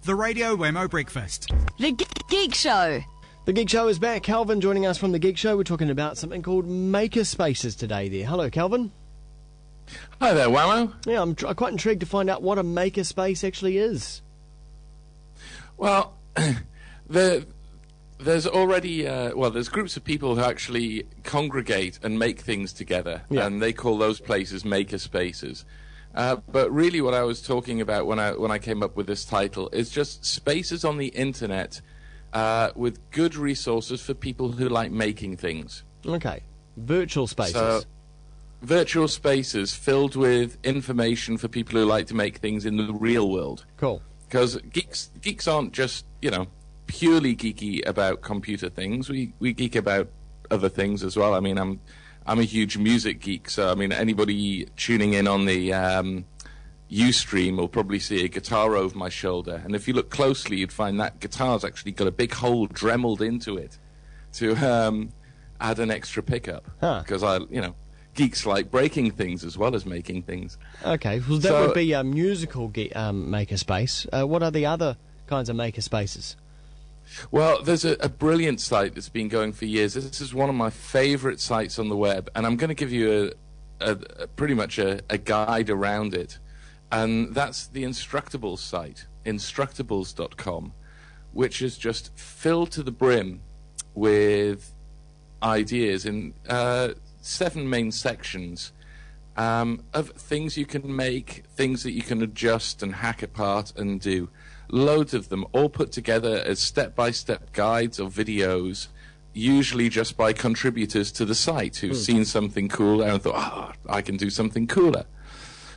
The Radio Wammo Breakfast. The Geek Show. The Geek Show is back. Calvin joining us from The Geek Show. We're talking about something called Makerspaces today there. Hello, Calvin. Hi there, Wammo. Yeah, I'm quite intrigued to find out what a makerspace actually is. Well, there's already, there's groups of people who actually congregate and make things together, and they call those places makerspaces. But really what I was talking about when I came up with this title is just spaces on the internet with good resources for people who like making things. Okay. Virtual spaces. So, virtual spaces filled with information for people who like to make things in the real world. Cool. Because geeks aren't just, purely geeky about computer things. We geek about other things as well. I mean, I'm a huge music geek, so I mean, anybody tuning in on the Ustream will probably see a guitar over my shoulder, and if you look closely, you'd find that guitar's actually got a big hole dremeled into it to add an extra pickup. Because geeks like breaking things as well as making things. Okay, well that would be a musical makerspace. What are the other kinds of makerspaces? Well, there's a brilliant site that's been going for years. This is one of my favorite sites on the web, and I'm going to give you a pretty much a guide around it. And that's the Instructables site, instructablescom, which is just filled to the brim with ideas in 7 main sections of things you can make, things that you can adjust and hack apart and do. Loads of them, all put together as step-by-step guides or videos, usually just by contributors to the site who've seen something cool and thought, I can do something cooler.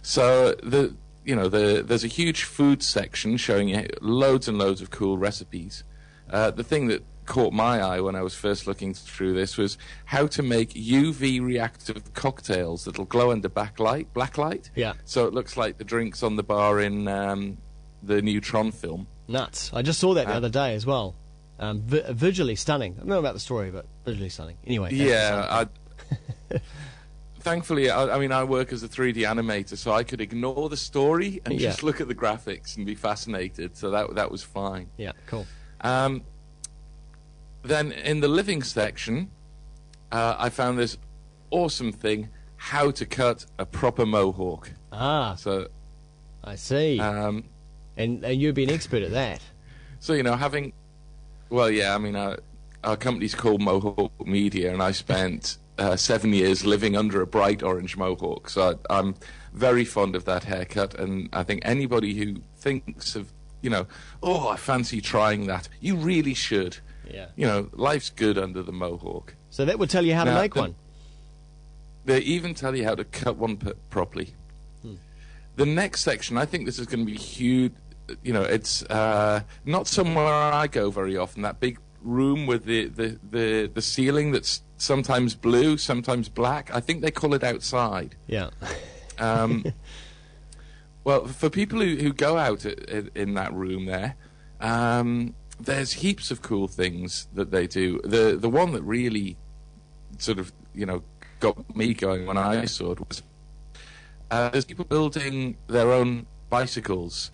So there's a huge food section showing you loads and loads of cool recipes. The thing that caught my eye when I was first looking through this was how to make UV reactive cocktails that'll glow under black light. Yeah. So it looks like the drinks on the bar in the new Tron film. Nuts. I just saw that the other day as well. Visually stunning. I don't know about the story, but visually stunning. Anyway. Yeah. Thankfully, I work as a 3D animator, so I could ignore the story and just look at the graphics and be fascinated. So that was fine. Yeah, cool. Then in the living section, I found this awesome thing: how to cut a proper mohawk. So I see. And you've been expert at that. So our company's called Mohawk Media, and I spent 7 years living under a bright orange mohawk. So I'm very fond of that haircut, and I think anybody who thinks of, I fancy trying that, you really should. Yeah. Life's good under the mohawk. So that would tell you how to make one. They even tell you how to cut one properly. The next section, I think this is going to be huge. It's not somewhere I go very often. That big room with the ceiling that's sometimes blue, sometimes black. I think they call it outside. Yeah. Well, for people who go out in that room there, there's heaps of cool things that they do. The one that really sort of got me going when I saw it was there's people building their own bicycles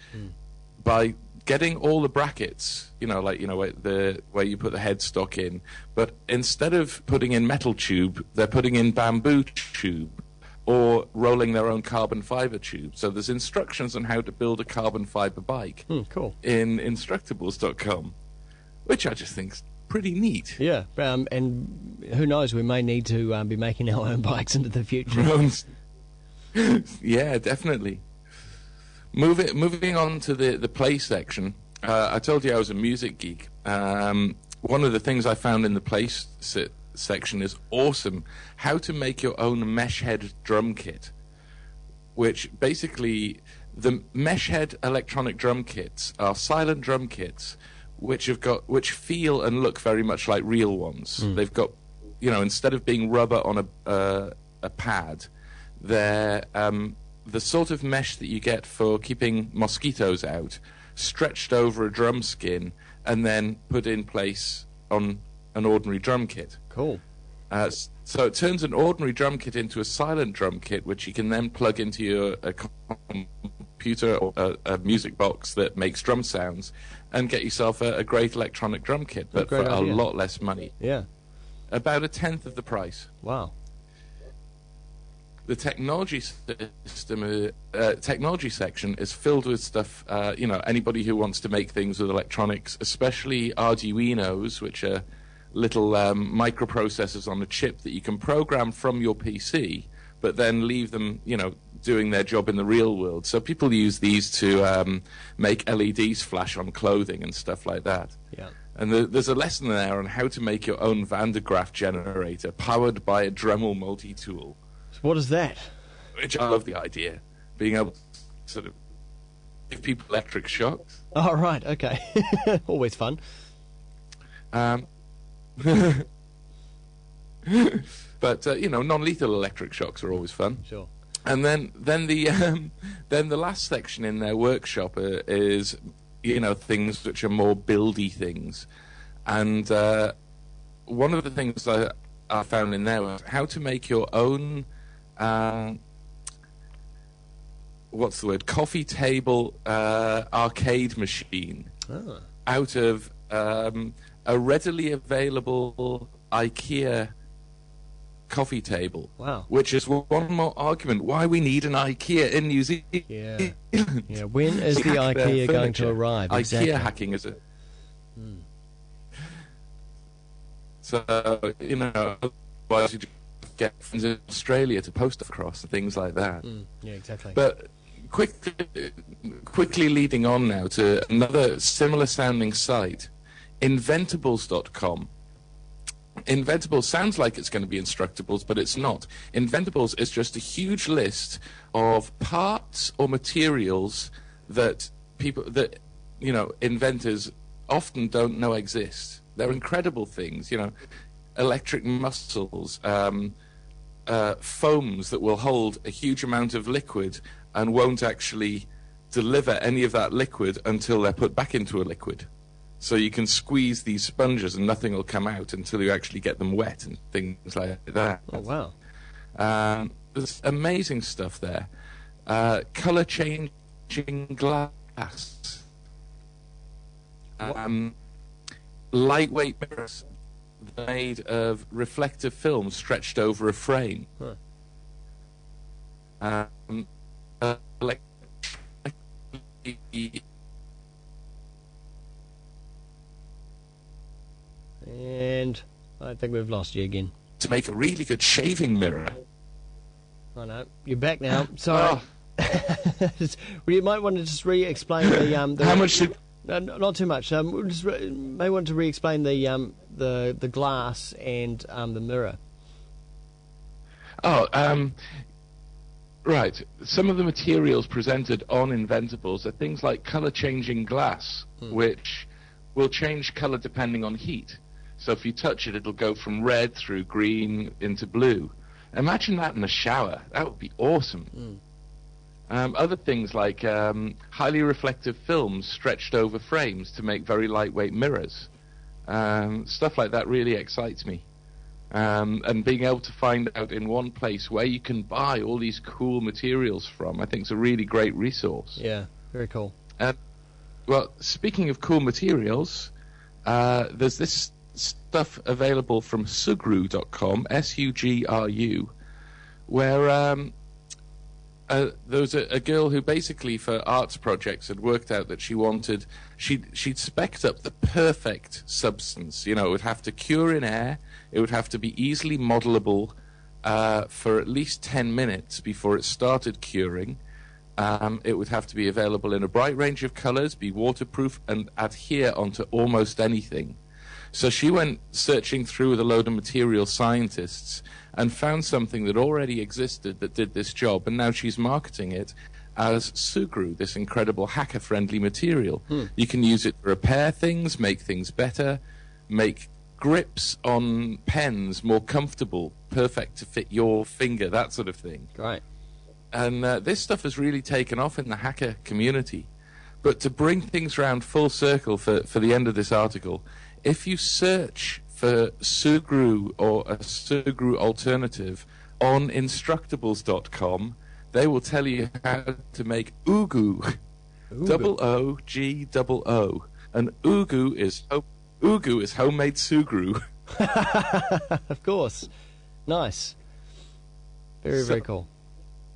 by getting all the brackets, where you put the headstock in, but instead of putting in metal tube, they're putting in bamboo tube or rolling their own carbon fiber tube. So there's instructions on how to build a carbon fiber bike cool. in instructables.com, which I just think's pretty neat. Yeah, and who knows, we may need to be making our own bikes into the future. Yeah, definitely. Moving on to the play section, I told you I was a music geek. One of the things I found in the play section is awesome: how to make your own mesh head drum kit. Which basically, the mesh head electronic drum kits are silent drum kits, which feel and look very much like real ones. They've got, instead of being rubber on a pad, they're the sort of mesh that you get for keeping mosquitoes out, stretched over a drum skin and then put in place on an ordinary drum kit. Cool. So it turns an ordinary drum kit into a silent drum kit, which you can then plug into your computer or a music box that makes drum sounds, and get yourself a great electronic drum kit, but for a lot less money. Yeah. About 1/10 of the price. Wow. The technology section is filled with stuff. Anybody who wants to make things with electronics, especially Arduinos, which are little microprocessors on a chip that you can program from your PC, but then leave them, doing their job in the real world. So people use these to make LEDs flash on clothing and stuff like that. Yeah. And there's a lesson there on how to make your own Van de Graaff generator powered by a Dremel multi-tool. So what is that? Which I love the idea. Being able to sort of give people electric shocks. Oh, right, okay. Always fun. But non-lethal electric shocks are always fun. Sure. And then the last section in their workshop is things which are more buildy things, and one of the things I found in there was how to make your own coffee table arcade machine out of a readily available IKEA coffee table. Wow. Which is one more argument why we need an IKEA in New Zealand. Yeah. Yeah. When is the IKEA going to arrive? Exactly. IKEA hacking is a... So, otherwise you get friends in Australia to post across and things like that. Yeah, exactly. But quickly leading on now to another similar sounding site, inventables.com. Inventables sounds like it's going to be Instructables, but it's not. Inventables is just a huge list of parts or materials that inventors often don't know exist. They're incredible things, electric muscles, foams that will hold a huge amount of liquid and won't actually deliver any of that liquid until they're put back into a liquid. So you can squeeze these sponges and nothing will come out until you actually get them wet and things like that. Oh, wow. There's amazing stuff there. Color changing glass. Lightweight mirrors made of reflective film stretched over a frame. And I think we've lost you again. To make a really good shaving mirror. Oh no, you're back now. Sorry. You might want to just re-explain the How much did... No, not too much. We'll just may want to re-explain the glass and the mirror. Right. Some of the materials presented on Inventables are things like color-changing glass, which will change color depending on heat. So if you touch it, it'll go from red through green into blue. Imagine that in the shower. That would be awesome. Other things like highly reflective films stretched over frames to make very lightweight mirrors. Stuff like that really excites me. And being able to find out in one place where you can buy all these cool materials from, I think is a really great resource. Yeah, very cool. Well, speaking of cool materials, there's this stuff available from sugru.com, SUGRU, where there was a girl who basically for arts projects had worked out that she'd spec'd up the perfect substance. It would have to cure in air, it would have to be easily modelable for at least 10 minutes before it started curing. It would have to be available in a bright range of colors, be waterproof, and adhere onto almost anything. So she went searching through with a load of material scientists and found something that already existed that did this job, and now she's marketing it as Sugru, this incredible hacker-friendly material. You can use it to repair things, make things better, make grips on pens more comfortable, perfect to fit your finger, that sort of thing. Right. And this stuff has really taken off in the hacker community. But to bring things round full circle for the end of this article, if you search for Sugru or a Sugru alternative on instructables.com, they will tell you how to make Ugu. OOGOO. And Ugu is homemade sugru. Of course. Nice. Very cool.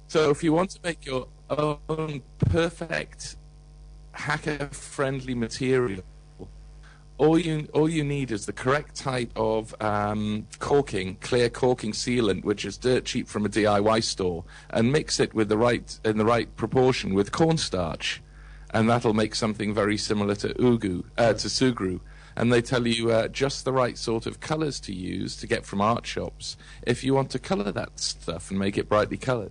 So if you want to make your own perfect hacker-friendly material, all you need is the correct type of clear corking sealant, which is dirt cheap from a DIY store, and mix it with the right proportion with cornstarch, and that'll make something very similar to sugru. And they tell you just the right sort of colours to use to get from art shops if you want to colour that stuff and make it brightly coloured.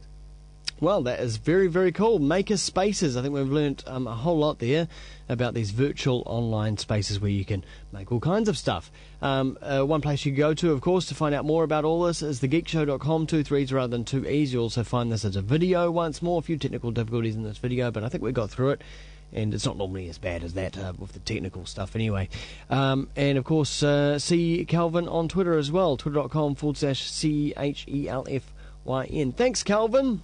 Well, that is very cool. Makerspaces. I think we've learnt a whole lot there about these virtual online spaces where you can make all kinds of stuff. One place you can go to, of course, to find out more about all this is thegeekshow.com, 2 3s rather than 2 E's. You'll also find this as a video once more. A few technical difficulties in this video, but I think we got through it. And it's not normally as bad as that with the technical stuff anyway. And, of course, see Calvin on Twitter as well, twitter.com/CHELFYN. Thanks, Calvin.